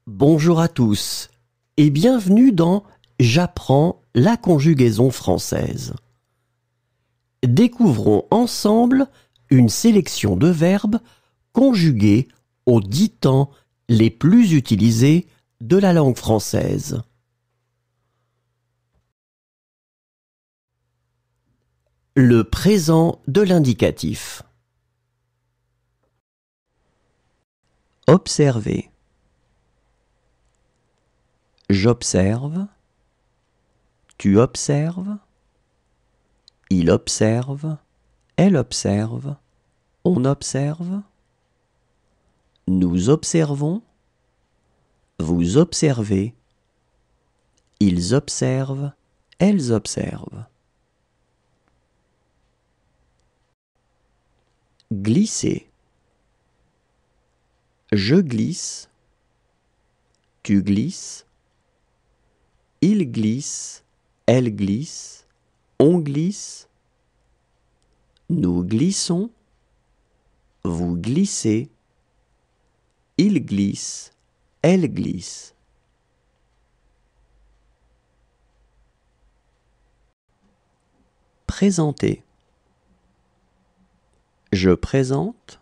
Bonjour à tous et bienvenue dans J'apprends la conjugaison française. Découvrons ensemble une sélection de verbes conjugués aux 10 temps les plus utilisés de la langue française. Le présent de l'indicatif. Observer. J'observe. Tu observes. Il observe. Elle observe. On observe. Nous observons. Vous observez. Ils observent. Elles observent. Glisser. Je glisse. Tu glisses. Il glisse. Elle glisse. On glisse. Nous glissons. Vous glissez. Il glisse. Elle glisse. Présenter. Je présente.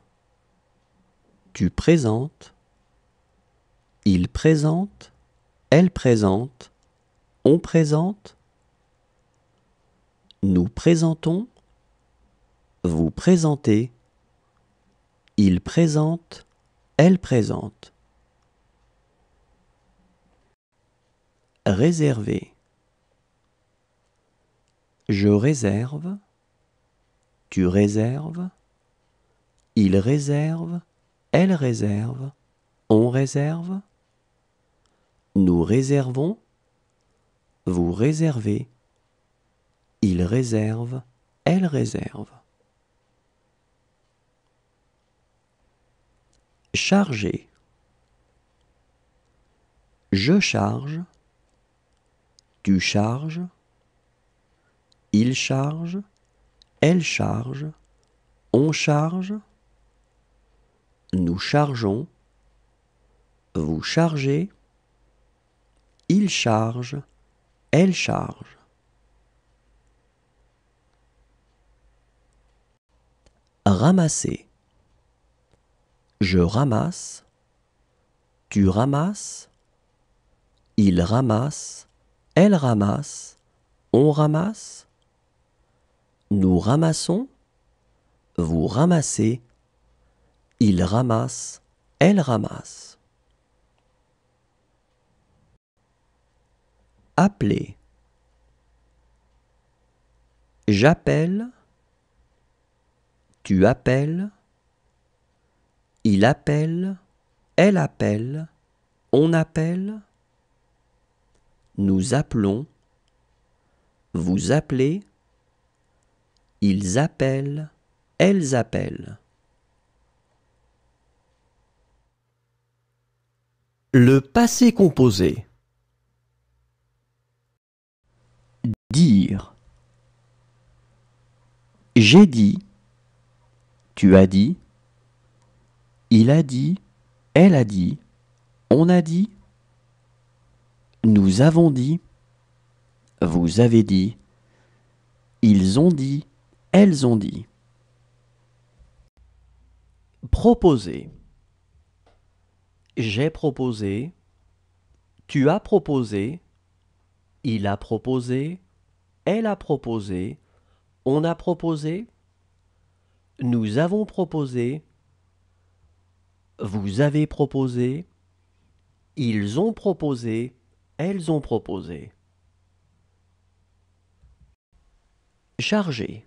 Tu présentes. Il présente. Elle présente. On présente. Nous présentons. Vous présentez. Il présente. Elle présente. Réserver. Je réserve. Tu réserves. Il réserve. Elle réserve. On réserve. Nous réservons. Vous réservez. Il réserve. Elle réserve. Charger. Je charge. Tu charges. Il charge. Elle charge. On charge. Nous chargeons. Vous chargez. Il charge. Elle charge. Ramasser. Je ramasse. Tu ramasses. Il ramasse. Elle ramasse. On ramasse. Nous ramassons. Vous ramassez. Il ramasse. Elle ramasse. Appeler. J'appelle. Tu appelles. Il appelle. Elle appelle. On appelle. Nous appelons. Vous appelez. Ils appellent. Elles appellent. Le passé composé. Dire. J'ai dit. Tu as dit. Il a dit. Elle a dit. On a dit. Nous avons dit. Vous avez dit. Ils ont dit. Elles ont dit. Proposer. J'ai proposé. Tu as proposé. Il a proposé. Elle a proposé. On a proposé. Nous avons proposé. Vous avez proposé. Ils ont proposé. Elles ont proposé. Charger.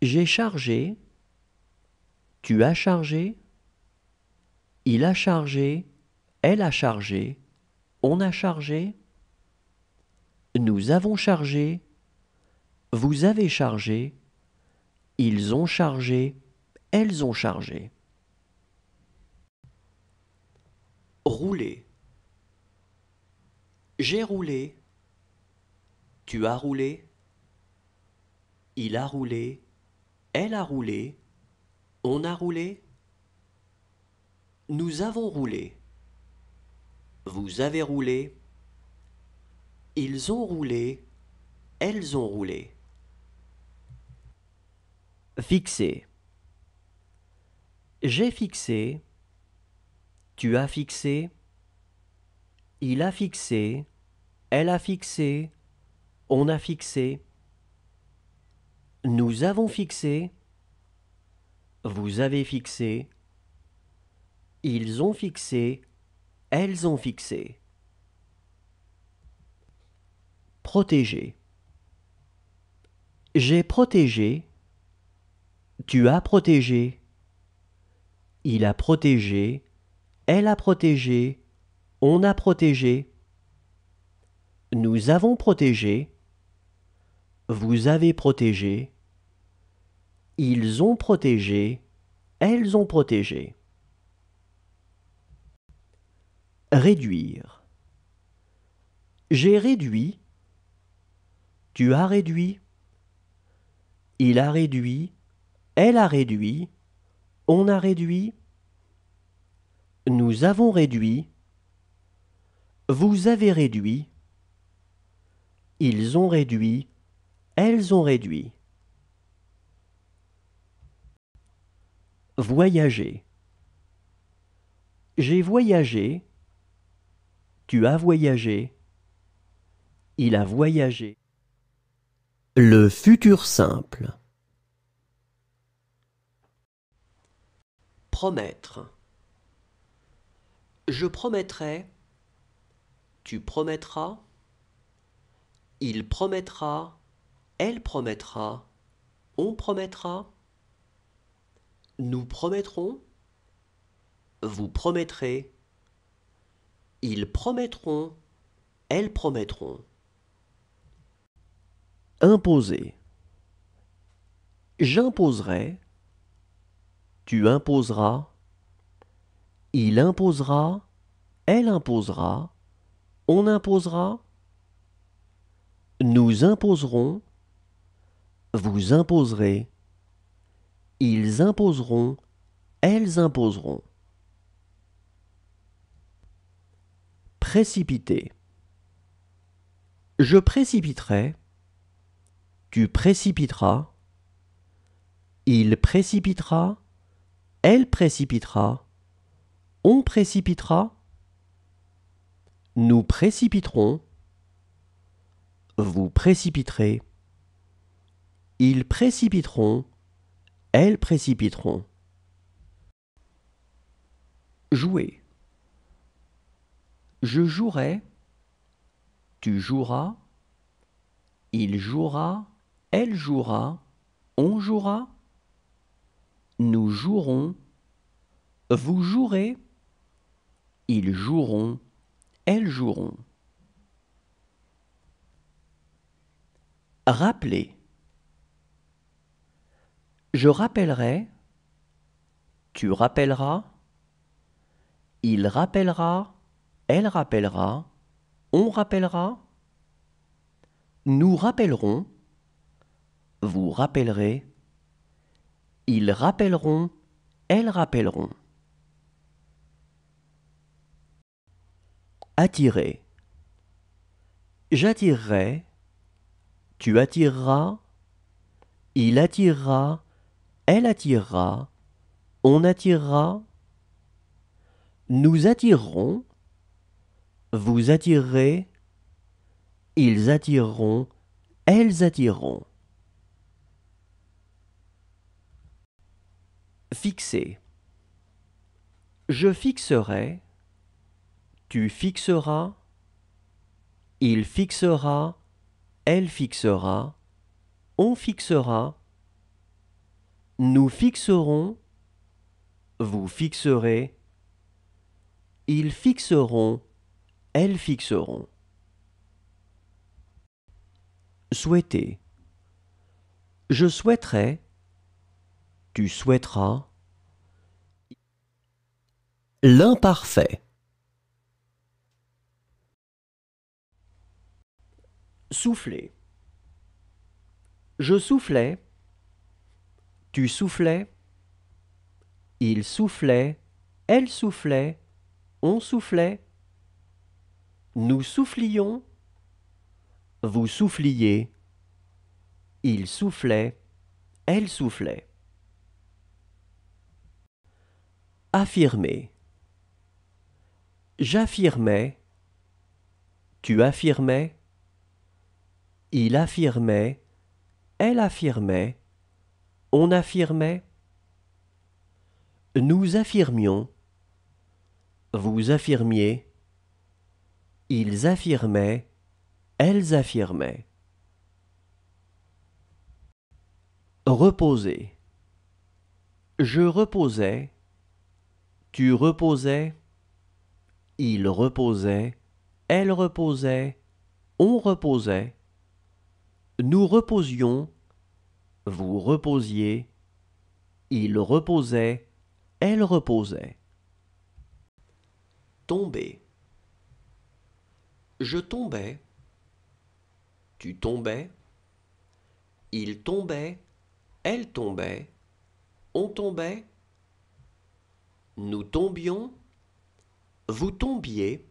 J'ai chargé. Tu as chargé. Il a chargé. Elle a chargé. On a chargé. Nous avons chargé. Vous avez chargé. Ils ont chargé. Elles ont chargé. Rouler. J'ai roulé. Tu as roulé. Il a roulé. Elle a roulé. On a roulé. Nous avons roulé. Vous avez roulé. Ils ont roulé. Elles ont roulé. Fixer. J'ai fixé. Tu as fixé. Il a fixé. Elle a fixé. On a fixé. Nous avons fixé. Vous avez fixé. Ils ont fixé. Elles ont fixé. Protéger. J'ai protégé. Tu as protégé. Il a protégé. Elle a protégé. On a protégé. Nous avons protégé. Vous avez protégé. Ils ont protégé. Elles ont protégé. Réduire. J'ai réduit. Tu as réduit. Il a réduit. Elle a réduit. On a réduit. Nous avons réduit. Vous avez réduit. Ils ont réduit. Elles ont réduit. Voyager. J'ai voyagé. Tu as voyagé. Il a voyagé. Le futur simple. Promettre. Je promettrai. Tu promettras. Il promettra. Elle promettra. On promettra. Nous promettrons. Vous promettrez. Ils promettront. Elles promettront. Imposer. J'imposerai. Tu imposeras. Il imposera. Elle imposera. On imposera. Nous imposerons. Vous imposerez. Ils imposeront. Elles imposeront. Précipiter. Je précipiterai. Tu précipiteras. Il précipitera. Elle précipitera. On précipitera. Nous précipiterons. Vous précipiterez. Ils précipiteront. Elles précipiteront. Jouer. Je jouerai. Tu joueras. Il jouera. Elle jouera. On jouera. Nous jouerons. Vous jouerez. Ils joueront. Elles joueront. Rappeler. Je rappellerai. Tu rappelleras. Il rappellera. Elle rappellera. On rappellera. Nous rappellerons. Vous rappellerez. Ils rappelleront. Elles rappelleront. Attirer. J'attirerai. Tu attireras. Il attirera. Elle attirera. On attirera. Nous attirerons. Vous attirerez. Ils attireront. Elles attireront. Fixer. Je fixerai. Tu fixeras. Il fixera. Elle fixera. On fixera. Nous fixerons. Vous fixerez. Ils fixeront. Elles fixeront. Souhaiter. Je souhaiterai. Tu souhaiteras. L'imparfait. Souffler. Je soufflais. Tu soufflais. Il soufflait. Elle soufflait. On soufflait. Nous soufflions, vous souffliez. Il soufflait, elle soufflait. Affirmer. J'affirmais, tu affirmais. Il affirmait, elle affirmait. On affirmait. Nous affirmions, vous affirmiez. Ils affirmaient, elles affirmaient. Reposer. Je reposais, tu reposais. Il reposait, elle reposait, on reposait. Nous reposions, vous reposiez. Il reposait, elle reposait. Tomber. Je tombais, tu tombais. Il tombait, elle tombait, on tombait. Nous tombions, vous tombiez.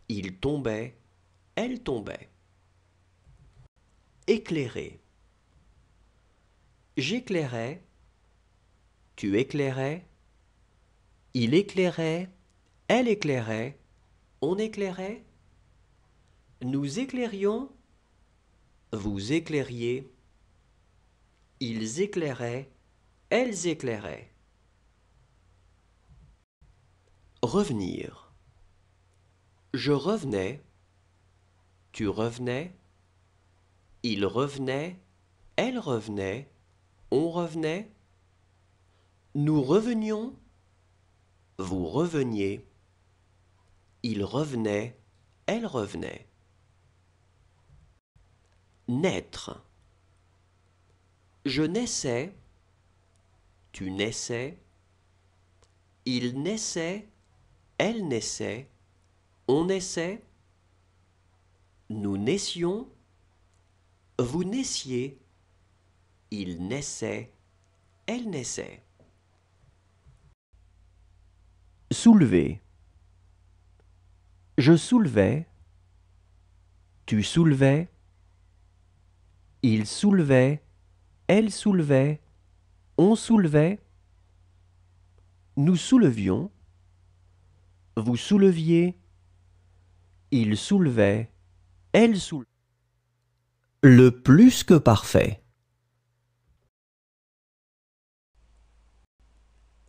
Il tombait, elle tombait. Éclairer. J'éclairais, tu éclairais. Il éclairait, elle éclairait, on éclairait. Nous éclairions, vous éclairiez. Ils éclairaient, elles éclairaient. Revenir. Je revenais, tu revenais. Il revenait, elle revenait, on revenait. Nous revenions, vous reveniez. Il revenait, elle revenait. Naître. Je naissais, tu naissais. Il naissait, elle naissait, on naissait. Nous naissions, vous naissiez. Il naissait, elle naissait. Soulever. Je soulevais, tu soulevais. Il soulevait, elle soulevait, on soulevait. Nous soulevions, vous souleviez. Il soulevait, elle soulevait. Le plus que parfait.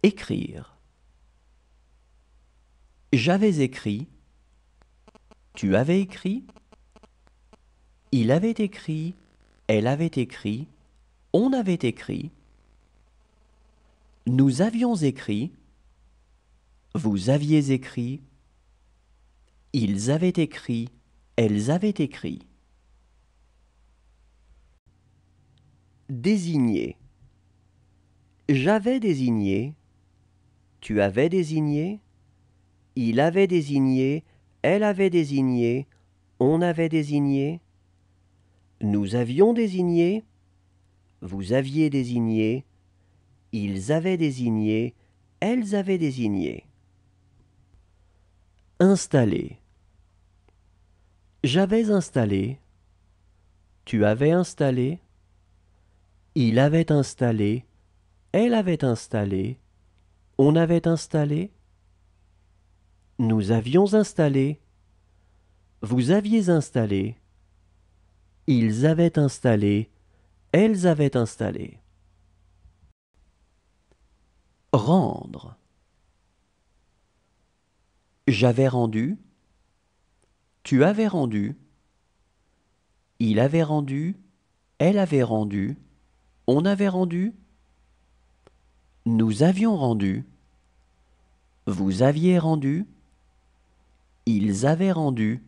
Écrire. J'avais écrit, tu avais écrit. Il avait écrit, elle avait écrit, on avait écrit. Nous avions écrit, vous aviez écrit. Ils avaient écrit, elles avaient écrit. Désigner. J'avais désigné, tu avais désigné. Il avait désigné, elle avait désigné, on avait désigné. Nous avions désigné, vous aviez désigné. Ils avaient désigné, elles avaient désigné. Installer. J'avais installé, tu avais installé. Il avait installé, elle avait installé, on avait installé. Nous avions installé, vous aviez installé. Ils avaient installé, elles avaient installé. Rendre. J'avais rendu, tu avais rendu. Il avait rendu, elle avait rendu, on avait rendu. Nous avions rendu, vous aviez rendu. Ils avaient rendu,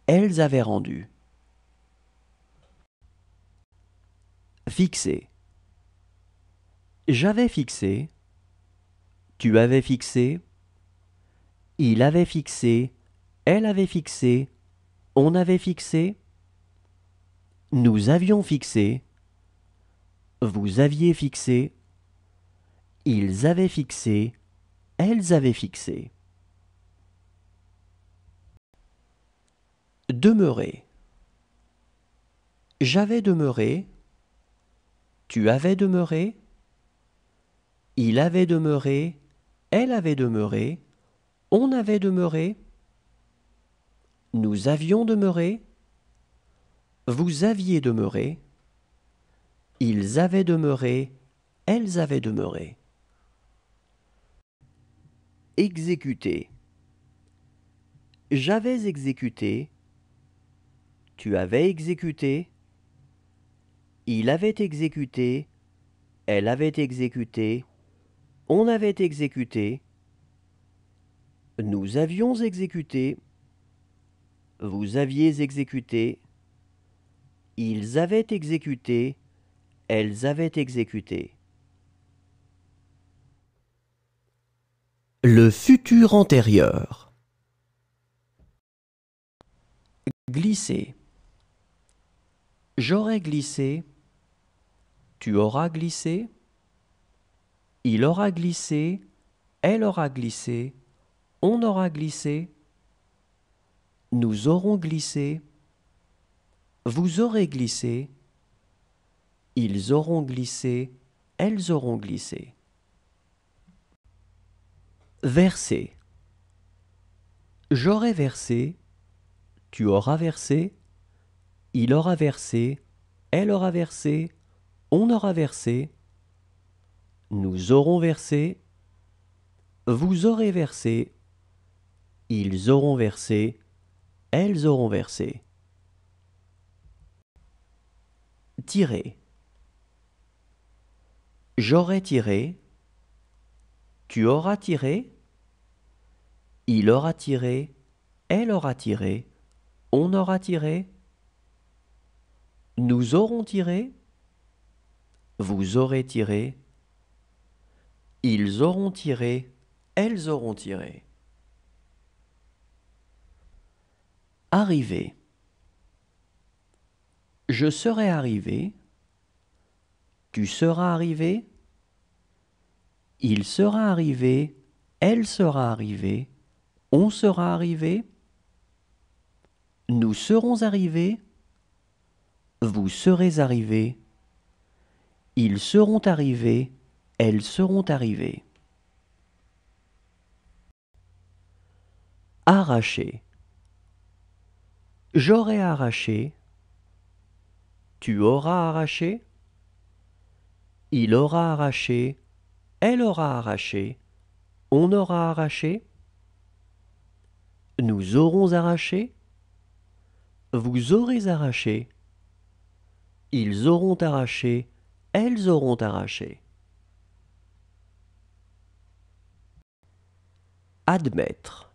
elles avaient rendu. Fixer. J'avais fixé, tu avais fixé. Il avait fixé, elle avait fixé, on avait fixé. Nous avions fixé, vous aviez fixé. Ils avaient fixé, elles avaient fixé. Demeurer. J'avais demeuré. Tu avais demeuré. Il avait demeuré. Elle avait demeuré. On avait demeuré. Nous avions demeuré. Vous aviez demeuré. Ils avaient demeuré. Elles avaient demeuré. Exécuter. J'avais exécuté. Tu avais exécuté. Il avait exécuté. Elle avait exécuté. On avait exécuté. Nous avions exécuté. Vous aviez exécuté. Ils avaient exécuté. Elles avaient exécuté. Le futur antérieur. Glisser. J'aurais glissé. Tu auras glissé. Il aura glissé. Elle aura glissé. On aura glissé. Nous aurons glissé. Vous aurez glissé. Ils auront glissé. Elles auront glissé. Verser. J'aurai versé. Tu auras versé. Il aura versé. Elle aura versé. On aura versé. Nous aurons versé. Vous aurez versé. Ils auront versé. Elles auront versé. Tirer. J'aurai tiré. Tu auras tiré. Il aura tiré. Elle aura tiré. On aura tiré. Nous aurons tiré. Vous aurez tiré. Ils auront tiré. Elles auront tiré. Arriver. Je serai arrivé. Tu seras arrivé. Il sera arrivé. Elle sera arrivée. On sera arrivé. Nous serons arrivés. Vous serez arrivés. Ils seront arrivés. Elles seront arrivées. Arracher. J'aurai arraché. Tu auras arraché. Il aura arraché. Elle aura arraché. On aura arraché. Nous aurons arraché. Vous aurez arraché. Ils auront arraché. Elles auront arraché. Admettre.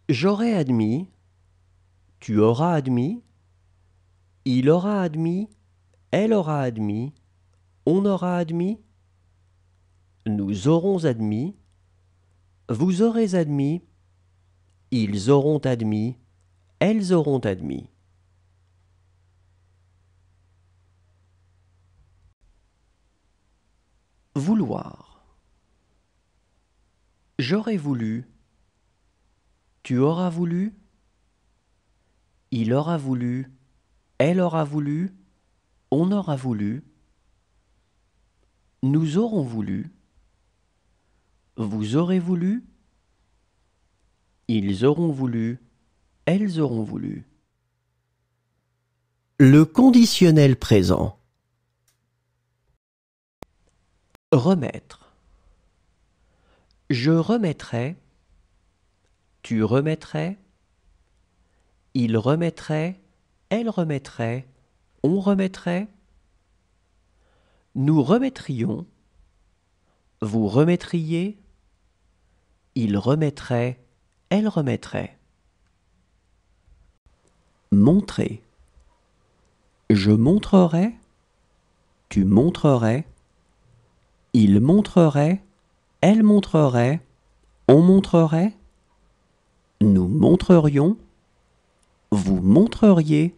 J'aurai admis. Tu auras admis. Il aura admis. Elle aura admis. On aura admis. Nous aurons admis. Vous aurez admis. Ils auront admis. Elles auront admis. Vouloir. J'aurais voulu. Tu auras voulu. Il aura voulu. Elle aura voulu. On aura voulu. Nous aurons voulu. Vous aurez voulu. Ils auront voulu. Elles auront voulu. Le conditionnel présent. Remettre. Je remettrai. Tu remettrais. Il remettrait. Elle remettrait. On remettrait. Nous remettrions. Vous remettriez. Il remettrait. Elle remettrait. Montrer. Je montrerai. Tu montrerais. Il montrerait. Elle montrerait. On montrerait. Nous montrerions. Vous montreriez.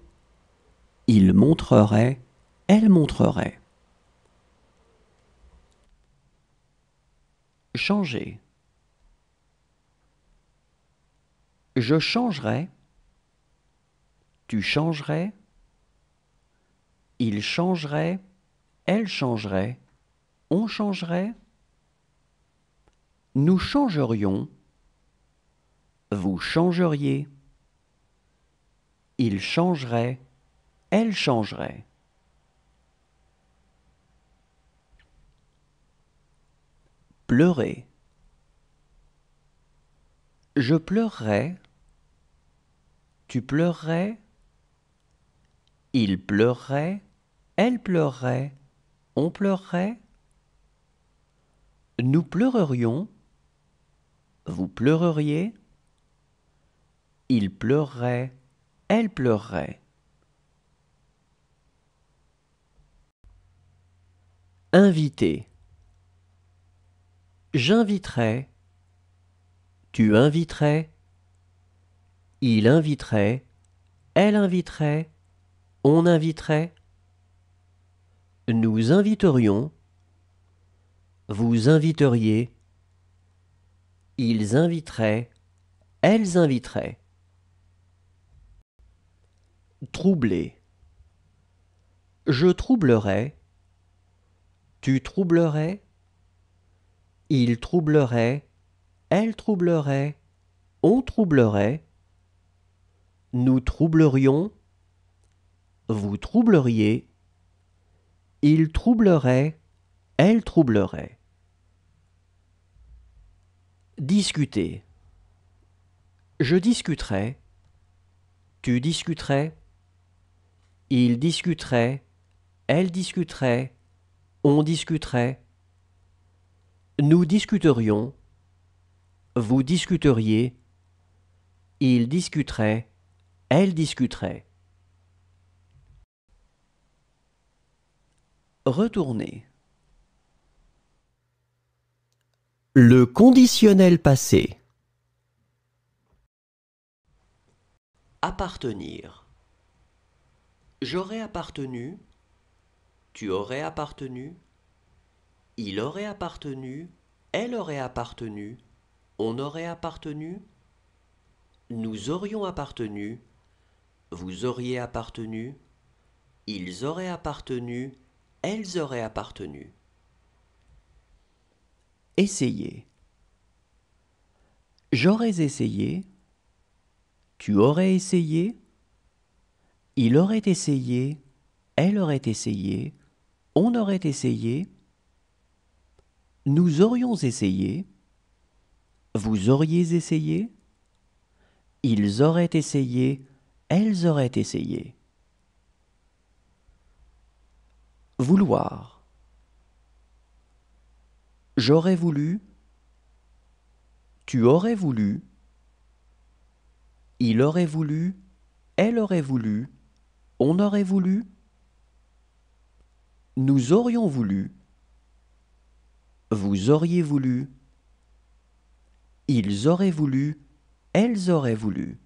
Il montrerait. Elle montrerait. Changer. Je changerai. Tu changerais, il changerait, elle changerait, on changerait, nous changerions, vous changeriez, il changerait, elle changerait. Pleurer. Je pleurerais, tu pleurerais, il pleurerait, elle pleurerait, on pleurerait, nous pleurerions, vous pleureriez, il pleurerait, elle pleurerait. Inviter. J'inviterais, tu inviterais, il inviterait, elle inviterait, on inviterait, nous inviterions, vous inviteriez, ils inviteraient, elles inviteraient. Troubler. Je troublerais, tu troublerais, il troublerait, elle troublerait, on troublerait, nous troublerions, vous troubleriez, il troublerait, elle troublerait. Discuter. Je discuterais, tu discuterais, il discuterait, elle discuterait, on discuterait, nous discuterions, vous discuteriez, il discuterait, elle discuterait. Retourner. Le conditionnel passé. Appartenir. J'aurais appartenu, tu aurais appartenu, il aurait appartenu, elle aurait appartenu, on aurait appartenu, nous aurions appartenu, vous auriez appartenu, ils auraient appartenu, elles auraient appartenu. Essayer. J'aurais essayé, tu aurais essayé, il aurait essayé, elle aurait essayé, on aurait essayé, nous aurions essayé, vous auriez essayé, ils auraient essayé, elles auraient essayé. Vouloir. J'aurais voulu, tu aurais voulu, il aurait voulu, elle aurait voulu, on aurait voulu, nous aurions voulu, vous auriez voulu, ils auraient voulu, elles auraient voulu.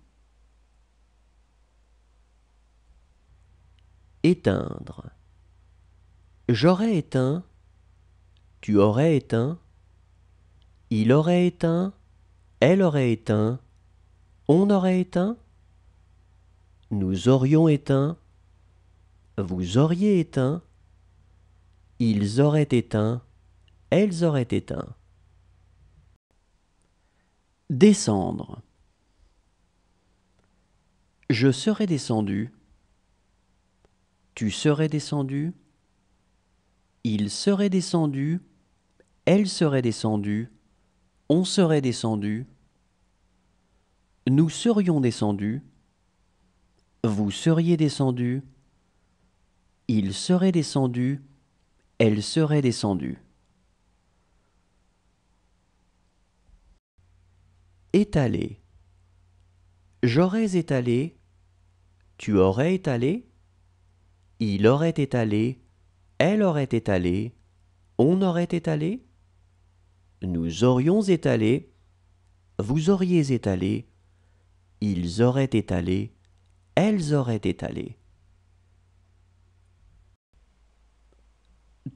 Éteindre. J'aurais éteint, tu aurais éteint, il aurait éteint, elle aurait éteint, on aurait éteint, nous aurions éteint, vous auriez éteint, ils auraient éteint, elles auraient éteint. Descendre. Je serais descendu, tu serais descendu, il serait descendu, elle serait descendue, on serait descendu, nous serions descendus, vous seriez descendu, il serait descendu, elle serait descendue. Étaler. J'aurais étalé, tu aurais étalé, il aurait étalé, elle aurait étalé, on aurait étalé, nous aurions étalé, vous auriez étalé, ils auraient étalé, elles auraient étalé.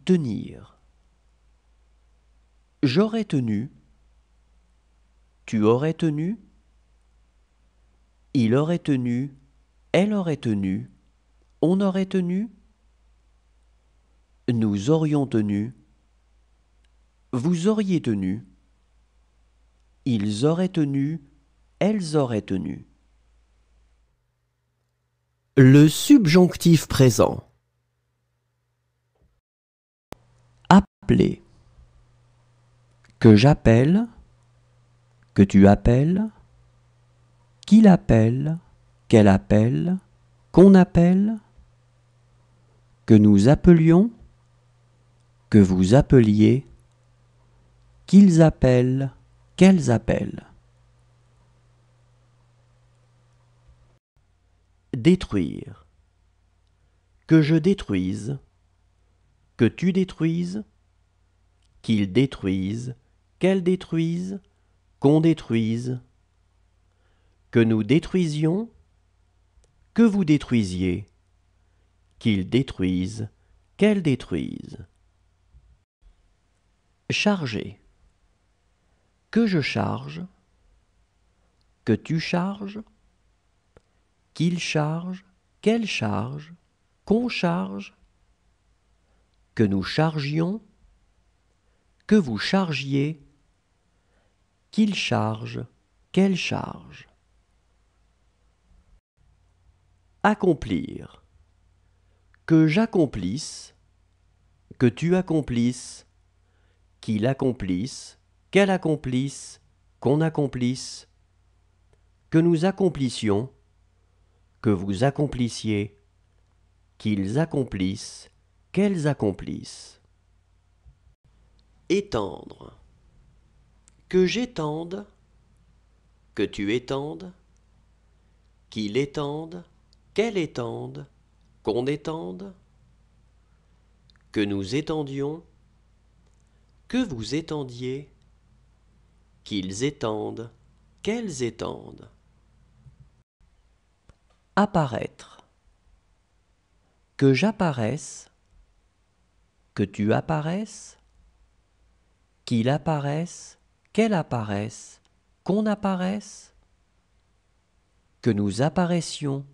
Tenir. J'aurais tenu, tu aurais tenu, il aurait tenu, elle aurait tenu, on aurait tenu, nous aurions tenu, vous auriez tenu, ils auraient tenu, elles auraient tenu. Le subjonctif présent. Appeler. Que j'appelle, que tu appelles, qu'il appelle, qu'elle appelle, qu'on appelle, que nous appelions, que vous appeliez, qu'ils appellent, qu'elles appellent. Détruire. Que je détruise, que tu détruises, qu'ils détruisent, qu'elles détruisent, qu'on détruise, que nous détruisions, que vous détruisiez, qu'ils détruisent, qu'elles détruisent. Charger. Que je charge, que tu charges, qu'il charge, qu'elle charge, qu'on charge, que nous chargions, que vous chargiez, qu'il charge, qu'elle charge. Accomplir. Que j'accomplisse, que tu accomplisses, qu'il accomplisse, qu'elle accomplisse, qu'on accomplisse, que nous accomplissions, que vous accomplissiez, qu'ils accomplissent, qu'elles accomplissent. Étendre. Que j'étende, que tu étendes, qu'il étende, qu'elle étende, qu'on étende, que nous étendions, que vous étendiez, qu'ils étendent, qu'elles étendent. Apparaître. Que j'apparaisse, que tu apparaisses, qu'il apparaisse, qu'elle apparaisse, qu'on apparaisse, que nous apparaissions,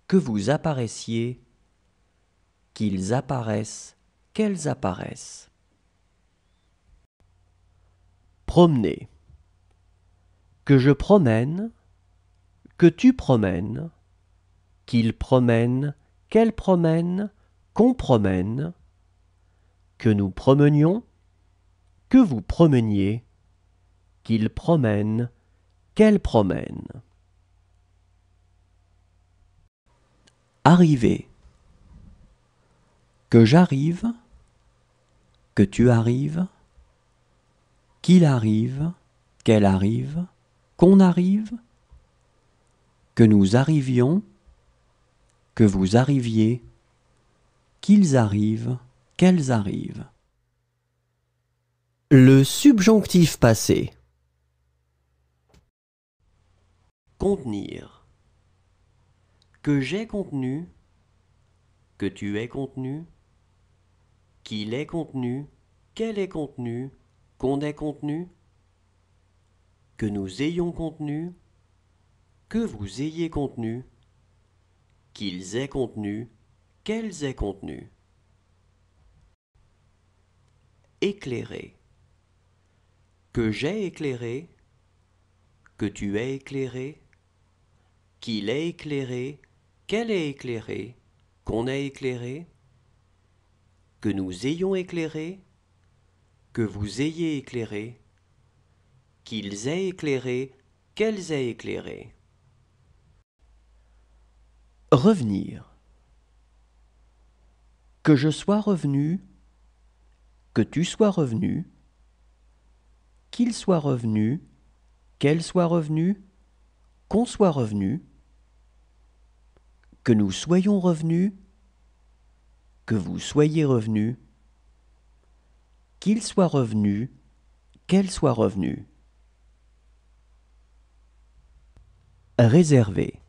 que vous apparaissiez, qu'ils apparaissent, qu'elles apparaissent. Promener. Que je promène, que tu promènes, qu'il promène, qu'elle promène, qu'on promène, que nous promenions, que vous promeniez, qu'il promène, qu'elle promène. Arriver. Que j'arrive, que tu arrives, qu'il arrive, qu'elle arrive, qu'on arrive, que nous arrivions, que vous arriviez, qu'ils arrivent, qu'elles arrivent. Le subjonctif passé. Contenir. Que j'ai contenu, que tu aies contenu, qu'il ait contenu, qu'elle ait contenu, qu'on ait contenu, que nous ayons contenu, que vous ayez contenu, qu'ils aient contenu, qu'elles aient contenu. Éclairer. Que j'ai éclairé, que tu aies éclairé, qu'il ait éclairé, qu'elle ait éclairé, qu'on ait éclairé, que nous ayons éclairé, que vous ayez éclairé, qu'ils aient éclairé, qu'elles aient éclairé. Revenir. Que je sois revenu, que tu sois revenu, qu'il soit revenu, qu'elle soit revenue, qu'on soit revenu, que nous soyons revenus, que vous soyez revenus, qu'il soit revenu, qu'elle soit revenue. Réserver.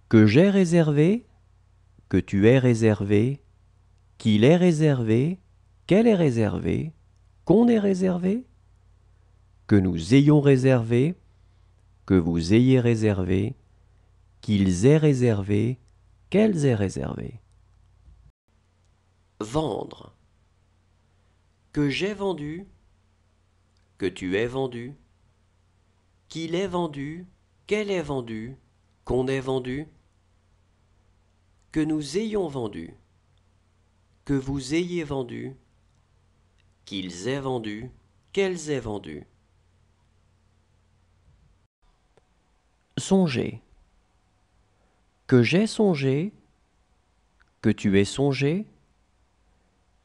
Que j'ai réservé, que tu aies réservé, qu'il ait réservé, qu'elle ait réservé, qu'on ait réservé, que nous ayons réservé, que vous ayez réservé, qu'ils aient réservé, qu'elles aient réservé. Vendre. Que j'ai vendu, que tu aies vendu, qu'il ait vendu, qu'elle ait vendu, qu'on ait vendu, que nous ayons vendu, que vous ayez vendu, qu'ils aient vendu, qu'elles aient vendu. Songer. Que j'ai songé, que tu aies songé,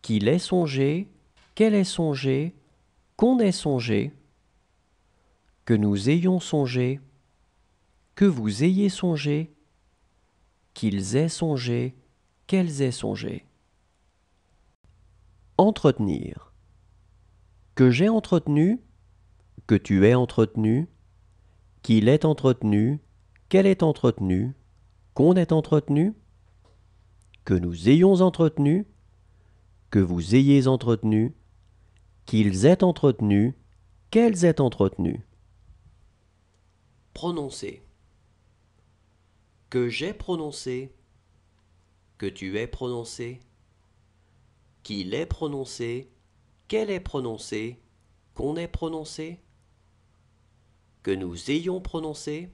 qu'il ait songé, qu'elle ait songé, qu'on ait songé, que nous ayons songé, que vous ayez songé, qu'ils aient songé, qu'elles aient songé. Entretenir. Que j'ai entretenu, que tu aies entretenu, qu'il ait entretenu, qu'elle ait entretenu, qu'on ait entretenu, que nous ayons entretenu, que vous ayez entretenu, qu'ils aient entretenu, qu'elles aient entretenu. Prononcer. Que j'ai prononcé, que tu aies prononcé, qu'il ait prononcé, qu'elle ait prononcé, qu'on ait prononcé, que nous ayons prononcé.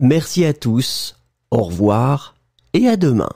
Merci à tous, au revoir et à demain.